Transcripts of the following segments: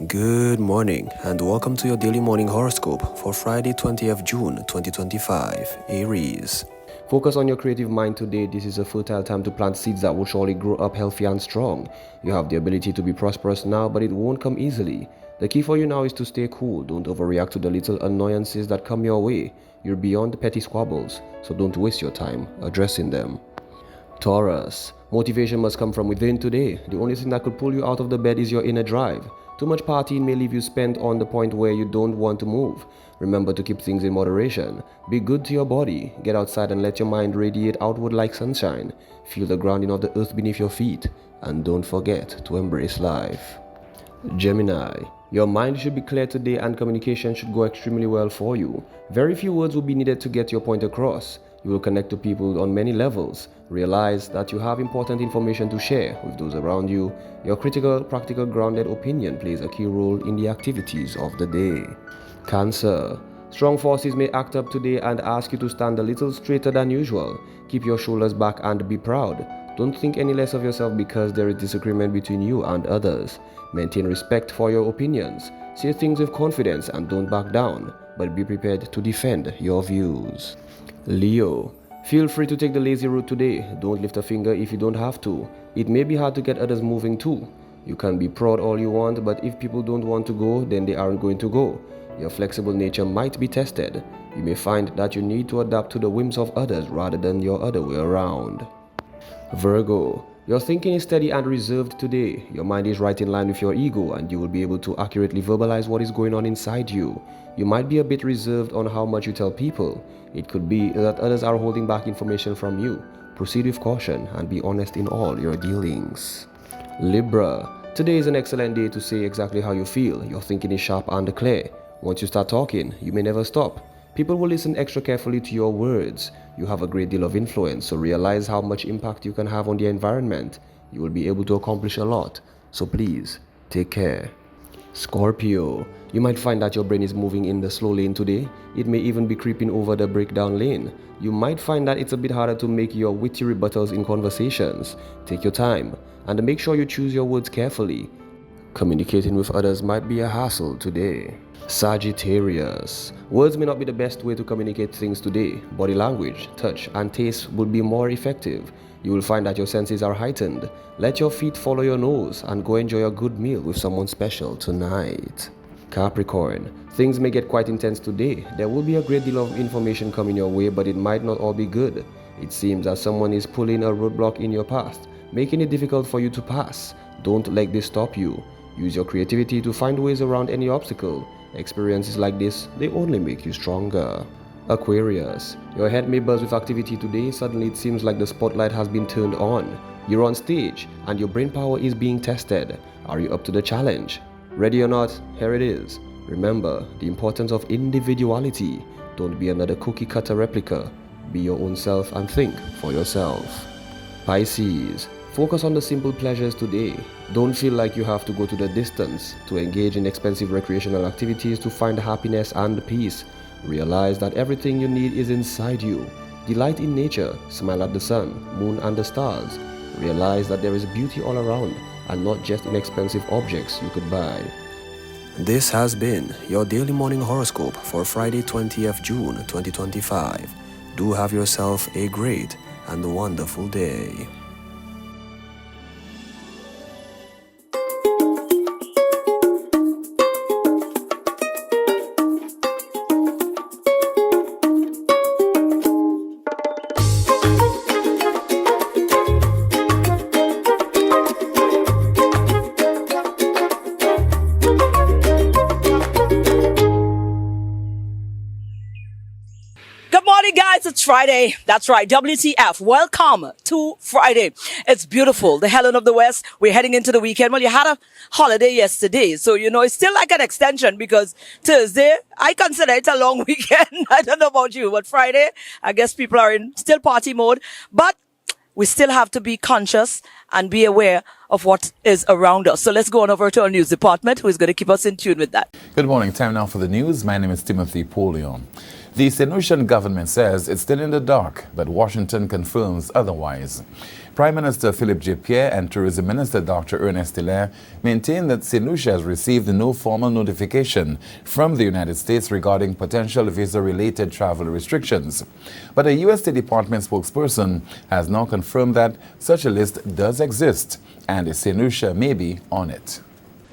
Good morning and welcome to your daily morning horoscope for Friday 20th June 2025, Aries. Focus on your creative mind today. This is a fertile time to plant seeds that will surely grow up healthy and strong. You have the ability to be prosperous now, but it won't come easily. The key for you now is to stay cool. Don't overreact to the little annoyances that come your way. You're beyond the petty squabbles, so don't waste your time addressing them. Taurus, motivation must come from within today. The only thing that could pull you out of the bed is your inner drive. Too much partying may leave you spent on the point where you don't want to move. Remember to keep things in moderation. Be good to your body. Get outside and let your mind radiate outward like sunshine. Feel the grounding of the earth beneath your feet. And don't forget to embrace life. Gemini, your mind should be clear today and communication should go extremely well for you. Very few words will be needed to get your point across. You will connect to people on many levels. Realize that you have important information to share with those around you. Your critical, practical, grounded opinion plays a key role in the activities of the day. Cancer, strong forces may act up today and ask you to stand a little straighter than usual. Keep your shoulders back and be proud. Don't think any less of yourself because there is disagreement between you and others. Maintain respect for your opinions. Say things with confidence and don't back down, but be prepared to defend your views. Leo, feel free to take the lazy route today. Don't lift a finger if you don't have to. It may be hard to get others moving too. You can be proud all you want, but if people don't want to go, then they aren't going to go. Your flexible nature might be tested. You may find that you need to adapt to the whims of others rather than your other way around. Virgo, your thinking is steady and reserved today. Your mind is right in line with your ego and you will be able to accurately verbalize what is going on inside you. You might be a bit reserved on how much you tell people. It could be that others are holding back information from you. Proceed with caution and be honest in all your dealings. Libra, today is an excellent day to say exactly how you feel. Your thinking is sharp and clear. Once you start talking, you may never stop. People will listen extra carefully to your words. You have a great deal of influence, so realize how much impact you can have on the environment. You will be able to accomplish a lot, so please, take care. Scorpio, you might find that your brain is moving in the slow lane today. It may even be creeping over the breakdown lane. You might find that it's a bit harder to make your witty rebuttals in conversations. Take your time, and make sure you choose your words carefully. Communicating with others might be a hassle today. Sagittarius, words may not be the best way to communicate things today. Body language, touch, and taste will be more effective. You will find that your senses are heightened. Let your feet follow your nose and go enjoy a good meal with someone special tonight. Capricorn, things may get quite intense today. There will be a great deal of information coming your way, but it might not all be good. It seems that someone is pulling a roadblock in your path, making it difficult for you to pass. Don't let this stop you. Use your creativity to find ways around any obstacle. Experiences like this, they only make you stronger. Aquarius, your head may buzz with activity today. Suddenly it seems like the spotlight has been turned on. You're on stage and your brain power is being tested. Are you up to the challenge? Ready or not, here it is. Remember the importance of individuality. Don't be another cookie cutter replica. Be your own self and think for yourself. Pisces, focus on the simple pleasures today. Don't feel like you have to go to the distance to engage in expensive recreational activities to find happiness and peace. Realize that everything you need is inside you. Delight in nature, smile at the sun, moon and the stars. Realize that there is beauty all around and not just in expensive objects you could buy. This has been your daily morning horoscope for Friday 20th June 2025. Do have yourself a great and wonderful day. Good morning, guys. It's Friday. That's right. WTF. Welcome to Friday. It's beautiful. The Helen of the West. We're heading into the weekend. Well, you had a holiday yesterday. So, it's still like an extension because Thursday, I consider it a long weekend. I don't know about you, but Friday, I guess people are in still party mode. But we still have to be conscious and be aware of what is around us. So let's go on over to our news department, who is going to keep us in tune with that. Good morning. Time now for the news. My name is Timothy Polion. The St. Lucian government says it's still in the dark, but Washington confirms otherwise. Prime Minister Philip J. Pierre and Tourism Minister Dr. Ernest Hilaire maintain that St. Lucia has received no formal notification from the United States regarding potential visa-related travel restrictions. But a U.S. State Department spokesperson has now confirmed that such a list does exist and St. Lucia may be on it.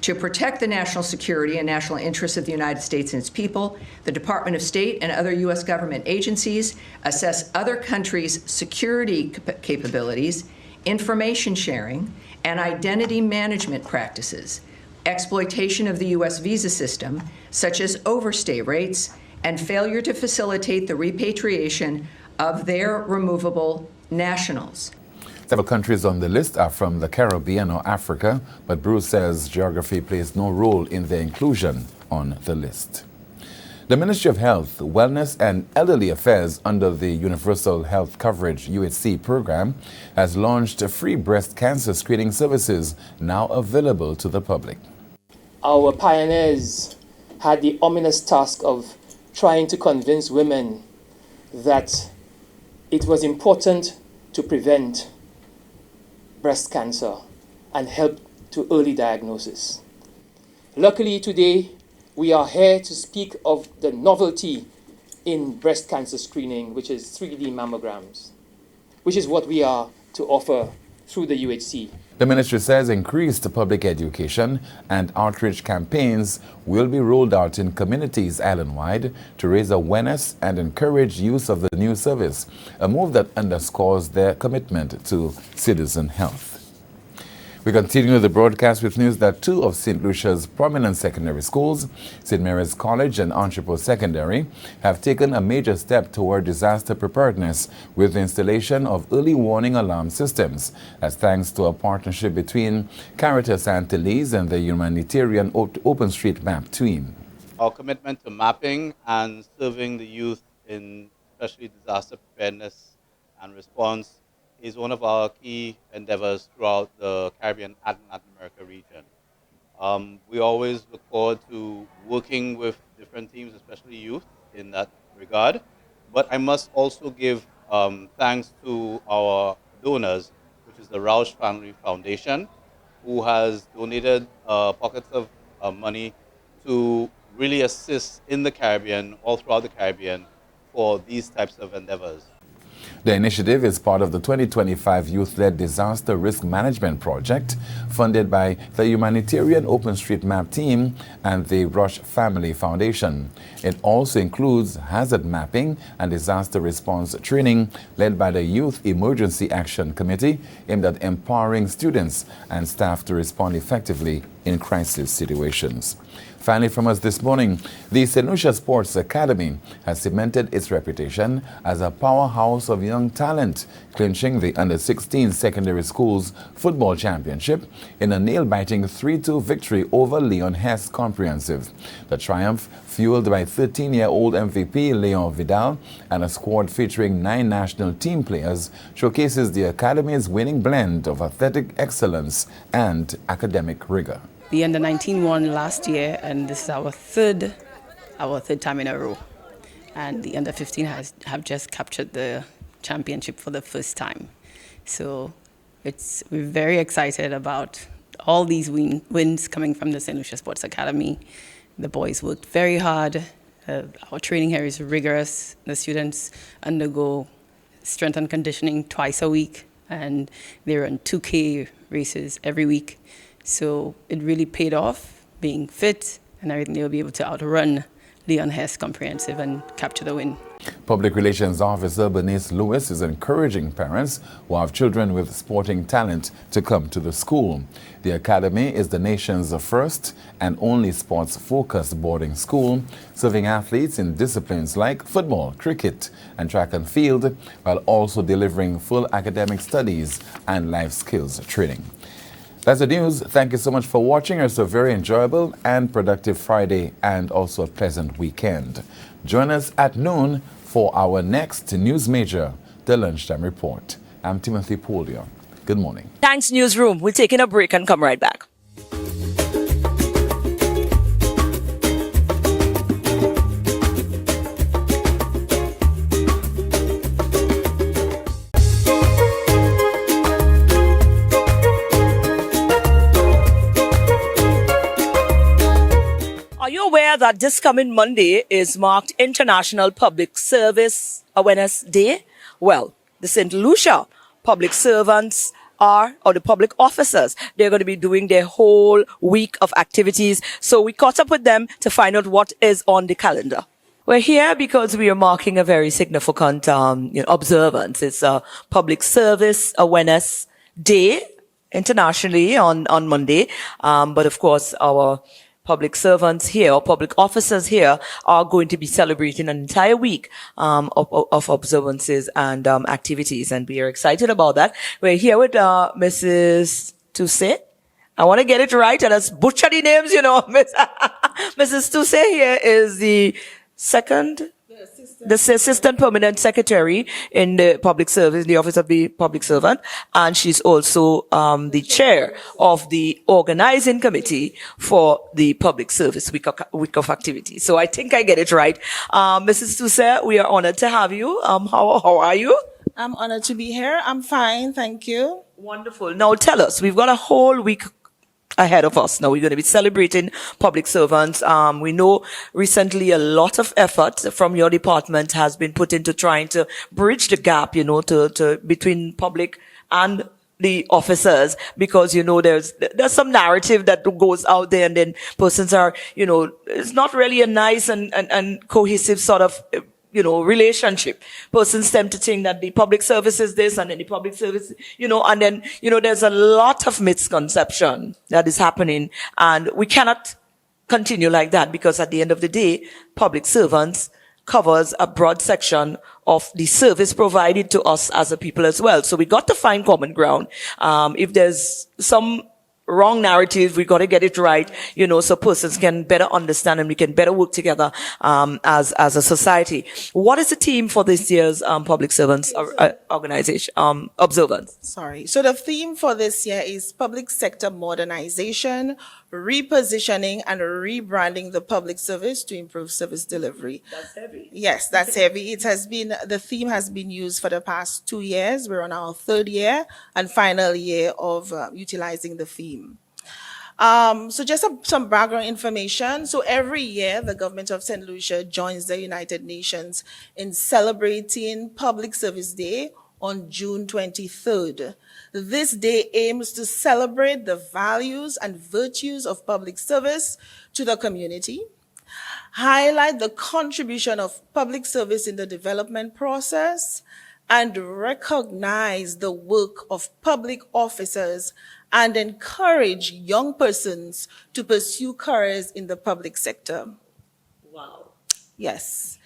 To protect the national security and national interests of the United States and its people, the Department of State and other U.S. government agencies assess other countries' security capabilities, information sharing, and identity management practices, exploitation of the U.S. visa system, such as overstay rates, and failure to facilitate the repatriation of their removable nationals. Several countries on the list are from the Caribbean or Africa, but Bruce says geography plays no role in their inclusion on the list. The Ministry of Health, Wellness and Elderly Affairs under the Universal Health Coverage UHC program has launched free breast cancer screening services now available to the public. Our pioneers had the ominous task of trying to convince women that it was important to prevent breast cancer and help to early diagnosis. Luckily today, we are here to speak of the novelty in breast cancer screening, which is 3D mammograms, which is what we are to offer through the UHC. The ministry says increased public education and outreach campaigns will be rolled out in communities island-wide to raise awareness and encourage use of the new service, a move that underscores their commitment to citizen health. We continue the broadcast with news that two of St. Lucia's prominent secondary schools, St. Mary's College and Entrepot Secondary, have taken a major step toward disaster preparedness with the installation of early warning alarm systems, as thanks to a partnership between Caritas Antilles and the humanitarian OpenStreetMap team. Our commitment to mapping and serving the youth in especially disaster preparedness and response is one of our key endeavors throughout the Caribbean and Latin America region. We always look forward to working with different teams, especially youth, in that regard. But I must also give thanks to our donors, which is the Roush Family Foundation, who has donated pockets of money to really assist in the Caribbean, all throughout the Caribbean, for these types of endeavors. The initiative is part of the 2025 Youth-Led Disaster Risk Management Project, funded by the humanitarian OpenStreetMap team and the Roush Family Foundation. It also includes hazard mapping and disaster response training led by the Youth Emergency Action Committee, aimed at empowering students and staff to respond effectively in crisis situations. Finally, from us this morning, the St. Lucia Sports Academy has cemented its reputation as a powerhouse of young talent, clinching the Under-16 Secondary Schools Football Championship in a nail-biting 3-2 victory over Leon Hess Comprehensive. The triumph, fueled by 13-year-old MVP Leon Vidal and a squad featuring 9 national team players, showcases the Academy's winning blend of athletic excellence and academic rigor. The Under-19 won last year, and this is our third time in a row. And the Under-15 have just captured the championship for the first time. So we're very excited about all these wins coming from the St. Lucia Sports Academy. The boys worked very hard. Our training here is rigorous. The students undergo strength and conditioning twice a week, and they run 2K races every week. So it really paid off, being fit and everything. They'll be able to outrun Leon Hess Comprehensive and capture the win. Public Relations Officer Bernice Lewis is encouraging parents who have children with sporting talent to come to the school. The Academy is the nation's first and only sports-focused boarding school, serving athletes in disciplines like football, cricket, and track and field, while also delivering full academic studies and life skills training. That's the news. Thank you so much for watching. It's a very enjoyable and productive Friday and also a pleasant weekend. Join us at noon for our next news major, the Lunchtime Report. I'm Timothy Polion. Good morning. Thanks, Newsroom. We're taking a break and come right back. Are you aware that this coming Monday is marked International Public Service Awareness Day? Well, the St. Lucia public servants or the public officers, they're going to be doing their whole week of activities. So we caught up with them to find out what is on the calendar. We're here because we are marking a very significant observance. It's a Public Service Awareness Day internationally on Monday. But of course, our public servants here, or public officers here, are going to be celebrating an entire week of observances and activities, and we are excited about that. We're here with Mrs. Cize. I want to get it right, and let's butcher the names, Mrs. Cize here is the assistant permanent secretary in the public service, the office of the public servant, and she's also the chair of the organizing committee for the public service week of activity. So I think I get it right. Mrs. Cize, we are honored to have you. How are you? I'm honored to be here. I'm fine, thank you. Wonderful. Now tell us, we've got a whole week ahead of us. Now we're going to be celebrating public servants. We know recently a lot of effort from your department has been put into trying to bridge the gap, to between public and the officers, because, there's some narrative that goes out there, and then persons are, it's not really a nice and cohesive sort of, relationship. Persons tend to think that the public service is this, and then the public service, and then, there's a lot of misconception that is happening, and we cannot continue like that, because at the end of the day, public servants covers a broad section of the service provided to us as a people as well. So we got to find common ground. If there's some wrong narrative, we got to get it right, so persons can better understand and we can better work together as a society. What is the theme for this year's public servants organization observance? So the theme for this year is public sector modernization, repositioning, and rebranding the public service to improve service delivery. That's heavy. Yes, that's heavy. The theme has been used for the past 2 years. We're on our 3rd year and final year of utilizing the theme. So just some background information. So every year, the government of St. Lucia joins the United Nations in celebrating Public Service Day on June 23rd. This day aims to celebrate the values and virtues of public service to the community, highlight the contribution of public service in the development process, and recognize the work of public officers and encourage young persons to pursue careers in the public sector. Wow. Yes.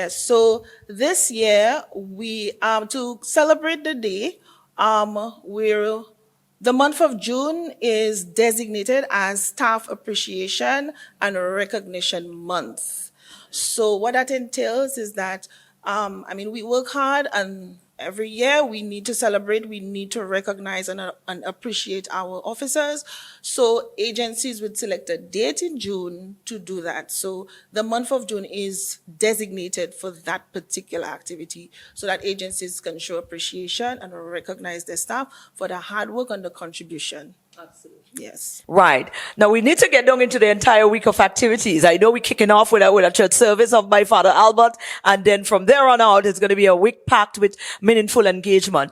So this year, we to celebrate the day, the month of June is designated as Staff Appreciation and Recognition Month. So what that entails is that, we work hard, and every year we need to celebrate, we need to recognize and appreciate our officers. So agencies would select a date in June to do that. So the month of June is designated for that particular activity, so that agencies can show appreciation and recognize their staff for the hard work and the contribution. Absolutely. Yes. Right. Now we need to get down into the entire week of activities. I know we're kicking off with a church service of my father Albert, and then from there on out, it's going to be a week packed with meaningful engagement.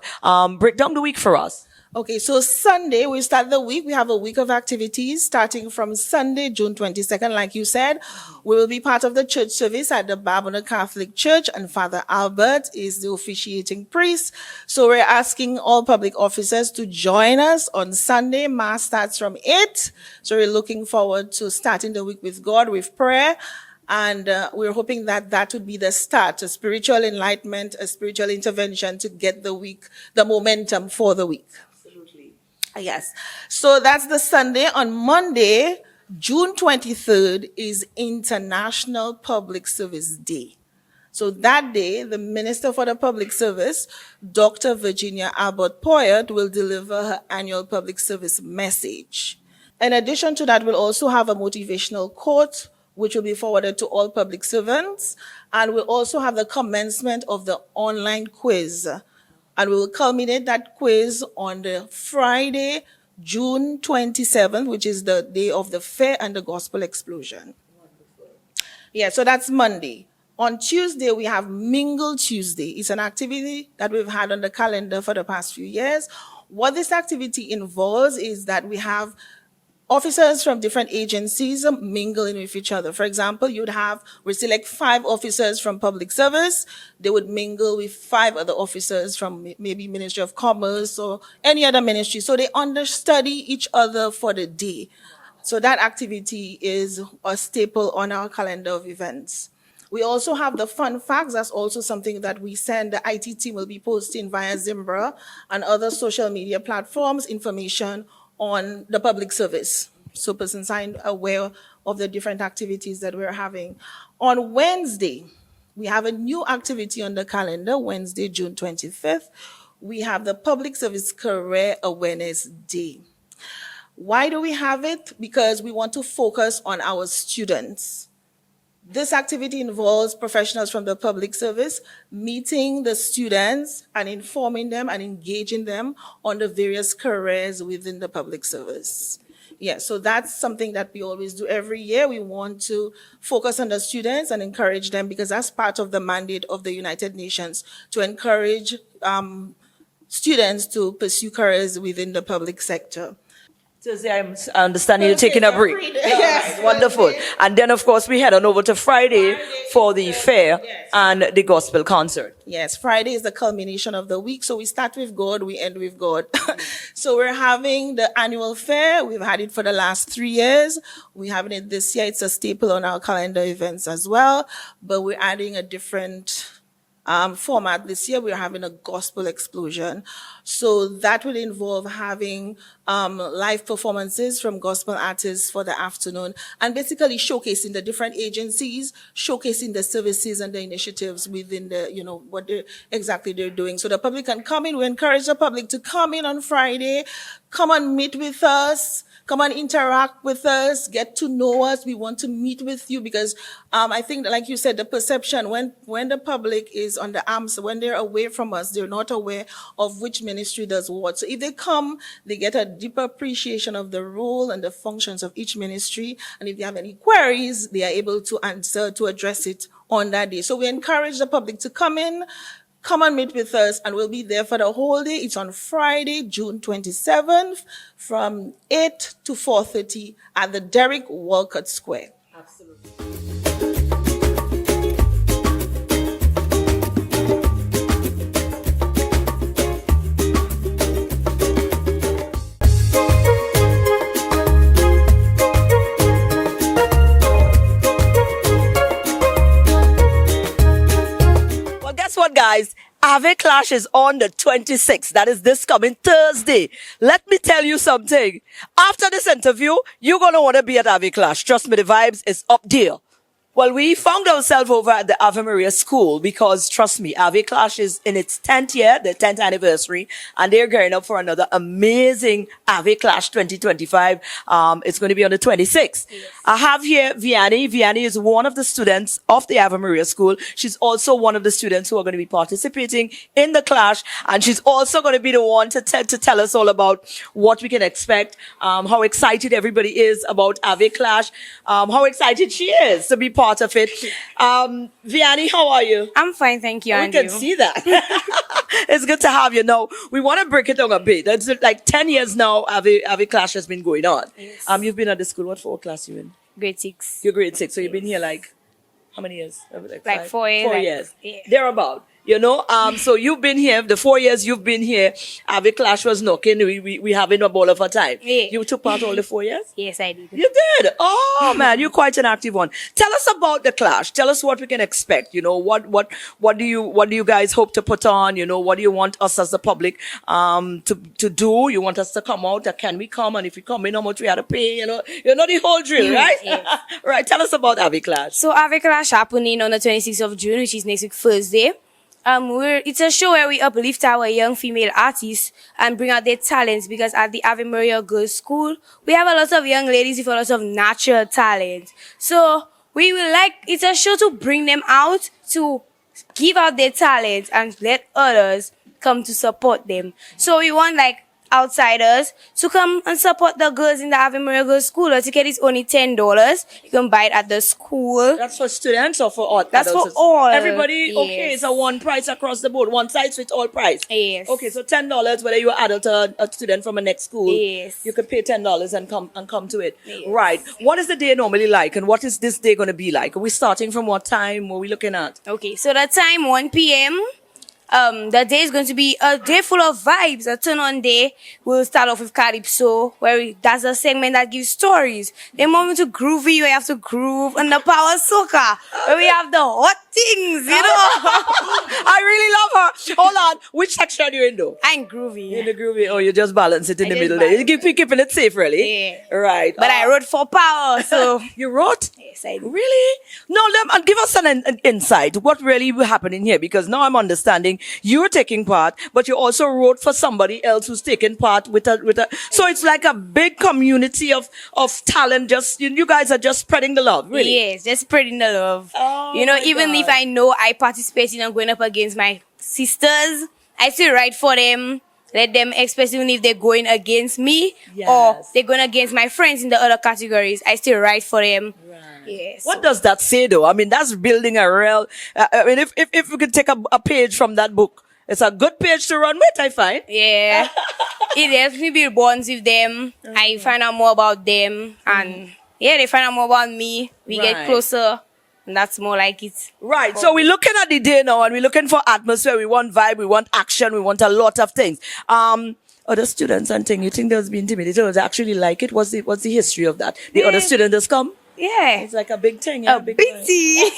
Break down the week for us. Okay, so Sunday, we start the week. We have a week of activities starting from Sunday, June 22nd. Like you said, we will be part of the church service at the Babona Catholic Church, and Father Albert is the officiating priest. So we're asking all public officers to join us on Sunday. Mass starts from 8. So we're looking forward to starting the week with God, with prayer. And we're hoping that would be the start, a spiritual enlightenment, a spiritual intervention to get the momentum for the week. Yes. So that's the Sunday. On Monday, June 23rd, is International Public Service Day. So that day, the Minister for the Public Service, Dr. Virginia Albert Poyet, will deliver her annual public service message. In addition to that, we'll also have a motivational quote, which will be forwarded to all public servants. And we'll also have the commencement of the online quiz. And we will culminate that quiz on the Friday, June 27th, which is the day of the fair and the gospel explosion. Yeah, so that's Monday. On Tuesday, we have Mingle Tuesday. It's an activity that we've had on the calendar for the past few years. What this activity involves is that we have officers from different agencies mingling with each other. For example, we select 5 officers from public service. They would mingle with 5 other officers from maybe Ministry of Commerce or any other ministry. So they understudy each other for the day. So that activity is a staple on our calendar of events. We also have the fun facts. That's also something that we send. The IT team will be posting via Zimbra and other social media platforms information on the public service. So persons are aware of the different activities that we're having. On Wednesday, we have a new activity on the calendar, Wednesday, June 25th. We have the Public Service Career Awareness Day. Why do we have it? Because we want to focus on our students. This activity involves professionals from the public service meeting the students and informing them and engaging them on the various careers within the public service. Yeah, so that's something that we always do every year. We want to focus on the students and encourage them because that's part of the mandate of the United Nations to encourage students to pursue careers within the public sector. Thursday, I'm understanding you're taking a break. Yes, Wonderful. Thursday. And then, of course, we head on over to Friday for the fair and the gospel concert. Yes, Friday is the culmination of the week. So we start with God, we end with God. So we're having the annual fair. We've had it for the last 3 years. We're having it this year. It's a staple on our calendar events as well. But we're adding a different format this year. We're having a gospel explosion. So that will involve having live performances from gospel artists for the afternoon and basically showcasing the different agencies, showcasing the services and the initiatives within the, what exactly they're doing. So the public can come in. We encourage the public to come in on Friday, come and meet with us. Come and interact with us, get to know us. We want to meet with you because I think, that, like you said, the perception when the public is on the arms, when they're away from us, they're not aware of which ministry does what. So if they come, they get a deeper appreciation of the role and the functions of each ministry. And if they have any queries, they are able to answer, to address it on that day. So we encourage the public to come in. Come and meet with us, and we'll be there for the whole day. It's on Friday, June 27th, from 8 to 4:30 at the Derrick Walcott Square. Absolutely. Guess what, guys? Ave Clash is on the 26th. That is this coming Thursday. Let me tell you something. After this interview, you're going to want to be at Ave Clash. Trust me, the vibes is up there. Well, we found ourselves over at the Ave Maria School because, trust me, Ave Clash is in its 10th year, the 10th anniversary, and they're gearing up for another amazing Ave Clash 2025. It's going to be on the 26th. Yes. I have here Vianney. Vianney is one of the students of the Ave Maria School. She's also one of the students who are going to be participating in the clash, and she's also going to be the one to tell us all about what we can expect, how excited everybody is about Ave Clash, how excited she is to be part of it. Vianney, how are you? I'm fine, thank you. We can see that. It's good to have you. Now, we want to break it down a bit. It's like 10 years now, Ave Clash has been going on. Yes. You've been at the school. What class you in? Grade 6. You're grade 6. So you've been here like, how many years? Like 4 years. 4 years. Yeah. Thereabout. So you've been here, the 4 years you've been here, Ave Clash was knocking, we having a ball of a time. Yeah. You took part all the 4 years? Yes, I did. You did? Oh man, you're quite an active one. Tell us about the clash. Tell us what we can expect. What do you guys hope to put on? What do you want us as the public to do? You want us to come out? Can we come? And if we come in, how much we have to pay? The whole drill, right? Yes. Right. Tell us about Ave Clash. So Ave Clash happening on the 26th of June, which is next week Thursday. It's a show where we uplift our young female artists and bring out their talents because at the Ave Maria Girls School, we have a lot of young ladies with a lot of natural talent. So it's a show to bring them out, to give out their talent and let others come to support them. So we want outsiders to come and support the girls in the Ave Maria Girls School. The ticket is only $10. You can buy it at the school. That's for students or for all? That's adults? for all. Everybody? Yes. Okay, it's a one price across the board. One size fits all price. Yes. Okay, so $10, whether you're adult or a student from a next school. Yes. You could pay $10 and come to it. Yes. Right. What is the day normally like, and what is this day going to be like? Are we starting from what time? What are we looking at? Okay, so the time 1 p.m. The day is going to be a day full of vibes, a turn-on day. We'll start off with Calypso, that's a segment that gives stories. The moment to groovy, where you have to groove, and the power soca, where we have the hot things, you know. I really love her. Hold on. Which section are you in, though? I'm groovy. In the groovy. Oh, you just balance it in I the just middle there. You balance keeping it safe, really? Yeah. Right. But I wrote for power, so... You wrote? Yes, I do. Really? No, give us an insight. What really happening here? Because now I'm understanding you're taking part, but you also wrote for somebody else who's taking part with a. So it's like a big community of talent. Just you guys are just spreading the love, really. Yes, just spreading the love. Oh, you know, my even God. if I know I participate in and going up against my sisters, I still write for them. Let them express even if they're going against me or Yes. they're going against my friends in the other categories. I still write for them. Right. Yes. What does that say, though? I mean, that's building a real. I mean, if we could take a page from that book, it's a good page to run with, I find. Yeah. It helps me build bonds with them. I find out more about them. And yeah, they find out more about me. We Right. get closer. And that's more like it. Right. So we're looking at the day now, and we're looking for atmosphere. We want vibe. We want action. We want a lot of things. Other students and things, you think they'll be intimidated or they actually like it? What's the history of that? The other students just come? Yeah. It's like a big thing. Yeah, A big tea.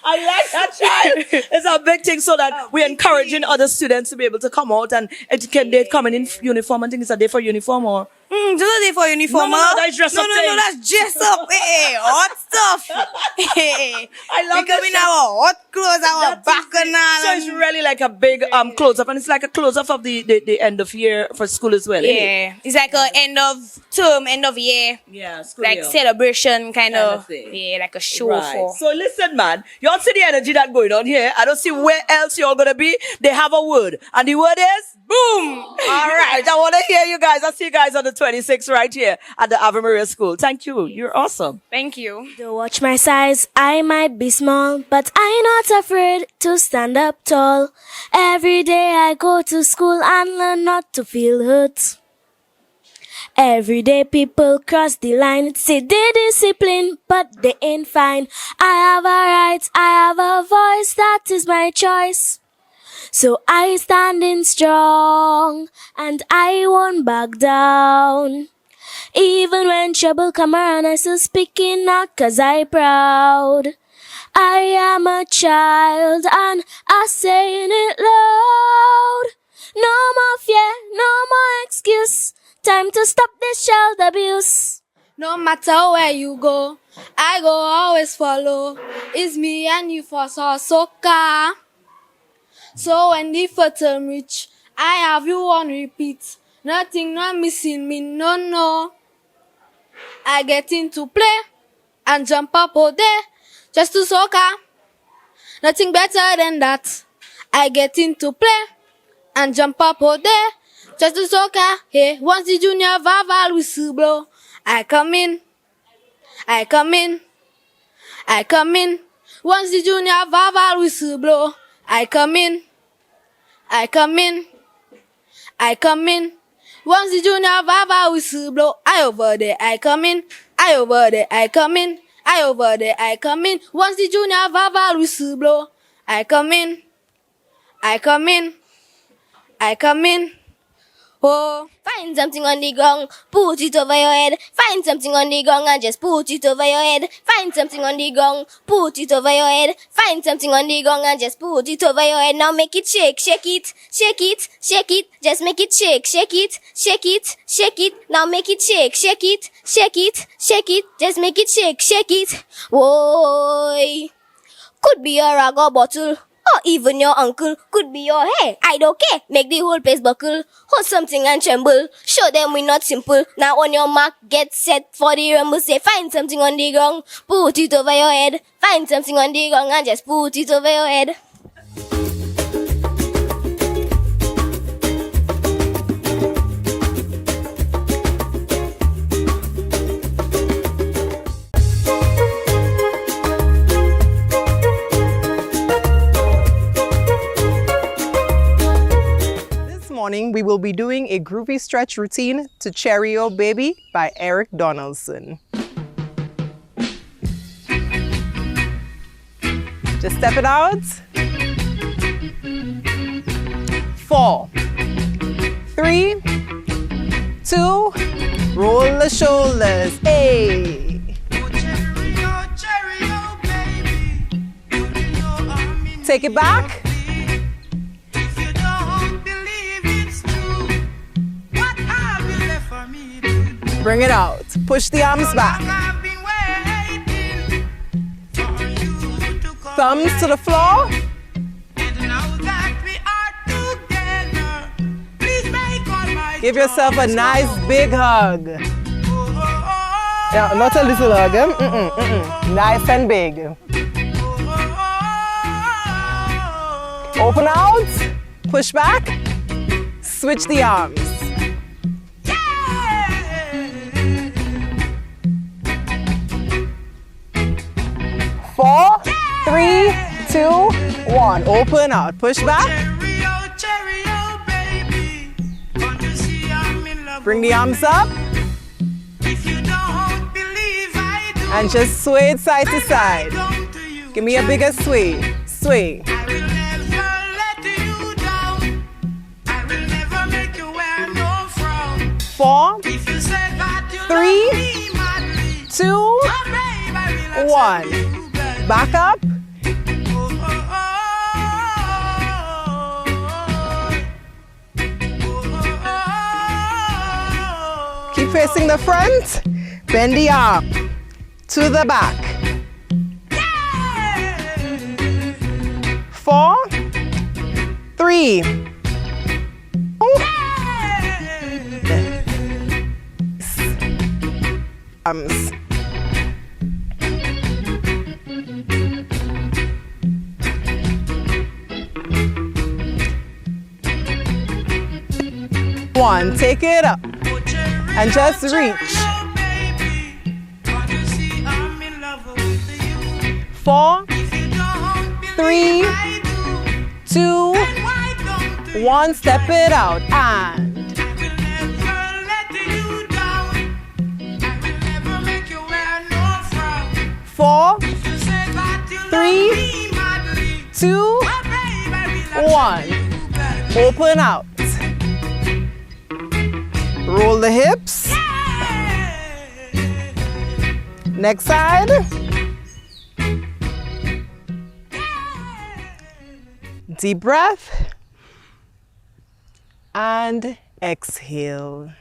I like that, child. It's a big thing so that we're encouraging other students to be able to come out and they come in uniform. I think it's a day for uniform or... Just a day for uniform. No, that's dress up No, thing. that's dress up. Hey, hot stuff. Hey, I love we come in this. our hot clothes, our That's bacchanal. So it's really like a big close up, and it's like a close up of the end of year for school as well. Isn't it? Yeah, it's like a end of term, end of year, Yeah, school like year. celebration kind of of. thing. Yeah, like a show Right. for. So listen, man, y'all see the energy that going on here. I don't see where else y'all gonna be. They have a word, and the word is boom. All right, I want to hear you guys. I'll see you guys on the 26th right here at the Ave Maria School. Thank you. You're awesome. Thank you. Don't watch my size, I might be small, but I'm not afraid to stand up tall. Every day I go to school and learn not to feel hurt. Every day people cross the line, say they discipline, but they ain't fine. I have a right, I have a voice, that is my choice. So I standing strong, and I won't back down. Even when trouble come around, I still speaking out 'cause I proud. I am a child and I saying it loud. No more fear, no more excuse. Time to stop this child abuse. No matter where you go, I go always follow. It's me and you for soca. So when the first term reach, I have you on repeat. Nothing not missing me, no. I get into play and jump up all day just to soca. Nothing better than that. I get into play and jump up all day just to soca. Hey, once the junior Vaval whistle blow, I come in. Once the junior Vaval whistle blow, I come in. Once the junior Vaval whistle blow, I over there, I come in. Once the junior Vaval whistle blow, I come in. Oh. Find something on the ground, put it over your head. Find something on the ground and just put it over your head. Find something on the ground, put it over your head. Find something on the ground and just put it over your head. Now make it shake, shake it, shake it, shake it. Just make it shake, shake it, shake it, shake it. Now make it shake, shake it, shake it, shake it. Just make it shake, shake it. Whoa. Could be a rag or bottle. Or even your uncle, could be your hair. I don't care. Make the whole place buckle. Hold something and tremble. Show them we're not simple. Now on your mark, get set for the rumble. Say, find something on the ground, put it over your head. Find something on the ground and just put it over your head. will be doing a groovy stretch routine to Cheerio Baby by Eric Donaldson. Just step it out. 4, 3, 2, roll the shoulders. Hey. Take it back. Bring it out. Push the arms back. Thumbs to the floor. Give yourself a nice big hug. Yeah, not a little hug. Nice and big. Open out. Push back. Switch the arms. 4, 3, 2, 1. Open out. Push back. Bring the arms up. And just sway it side to side. Give me a bigger sway. Sway. 4, 3, 2, 1. Back up. Keep facing the front. Bend the arm to the back. 4, 3, arms. One, take it up and just reach. 4, 3, 2, 1, step it out and 4, 3, 2, 1. Open out. Roll the hips. Next side. Deep breath. And exhale.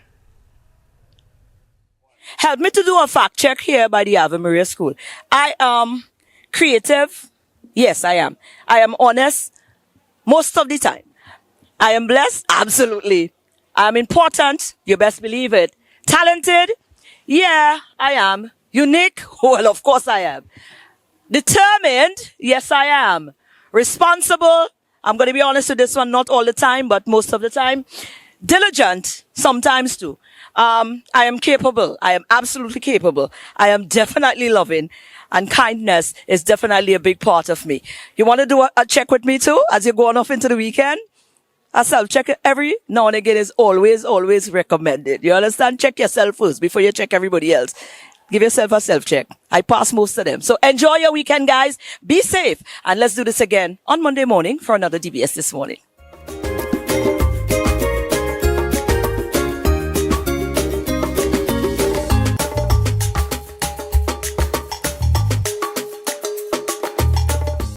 Help me to do a fact check here by the Ave Maria School. I am creative. Yes, I am. I am honest most of the time. I am blessed. Absolutely. I am important. You best believe it. Talented. Yeah, I am. Unique. Well, of course I am. Determined. Yes, I am. Responsible. I'm going to be honest with this one. Not all the time, but most of the time. Diligent. Sometimes too. I am capable. I am absolutely capable. I am definitely loving, and kindness is definitely a big part of me. You want to do a check with me too as you're going off into the weekend? A self-check every now and again is always recommended. You understand? Check yourself first before you check everybody else. Give yourself a self-check. I pass most of them. So enjoy your weekend, guys. Be safe. And let's do this again on Monday morning for another DBS This Morning.